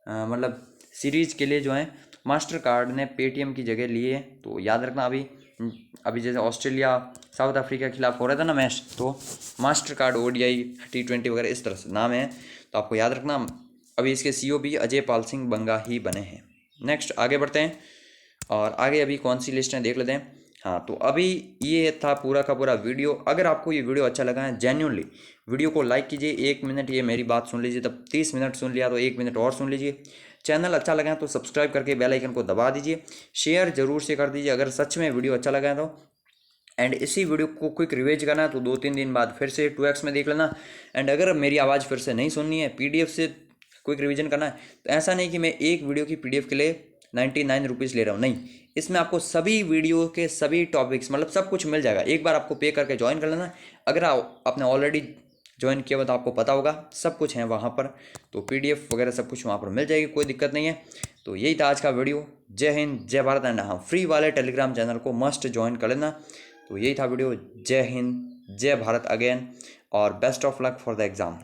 मतलब सीरीज के लिए जो है मास्टर कार्ड ने पेटीएम की जगह लिए, तो याद रखना। अभी जैसे ऑस्ट्रेलिया साउथ अफ्रीका के खिलाफ हो रहा था ना मैच, तो मास्टर कार्ड ओडीआई T20 वगैरह इस तरह से नाम है, तो आपको याद रखना। अभी इसके सीईओ भी अजय पाल सिंह बंगा ही बने हैं। नेक्स्ट आगे बढ़ते हैं, और आगे अभी कौन सी लिस्ट है देख लेते हैं। हाँ, तो अभी ये था पूरा का पूरा वीडियो। अगर आपको ये वीडियो अच्छा लगा है, जेन्युइनली वीडियो को लाइक कीजिए। 1 मिनट ये मेरी बात सुन लीजिए, तब 30 मिनट सुन लिया तो 1 मिनट और सुन लीजिए। चैनल अच्छा लगा है तो सब्सक्राइब करके बेल आइकन को दबा दीजिए। शेयर जरूर से कर दीजिए अगर सच में वीडियो अच्छा लगा है तो। एंड इसी वीडियो को क्विक रिवाइज करना है तो 2-3 दिन बाद फिर से 2x में देख लेना। एंड अगर मेरी आवाज़ फिर से नहीं सुननी है, पीडीएफ से क्विक रिवीजन करना है, तो ऐसा नहीं कि मैं एक वीडियो की पीडीएफ के लिए 99 रुपीज़ ले रहा हूँ, नहीं, इसमें आपको सभी वीडियो के सभी टॉपिक्स मतलब सब कुछ मिल जाएगा। एक बार आपको पे करके ज्वाइन कर लेना। अगर आपने ऑलरेडी ज्वाइन किया हुआ तो आपको पता होगा सब कुछ है वहाँ पर, तो पीडीएफ वगैरह सब कुछ वहाँ पर मिल जाएगी, कोई दिक्कत नहीं है। तो यही था आज का वीडियो। जय हिंद, जय भारत। एंड हाँ, फ्री वाले टेलीग्राम चैनल को मस्ट ज्वाइन कर लेना। तो यही था वीडियो। जय हिंद, जय भारत अगेन, और best of luck for the exam.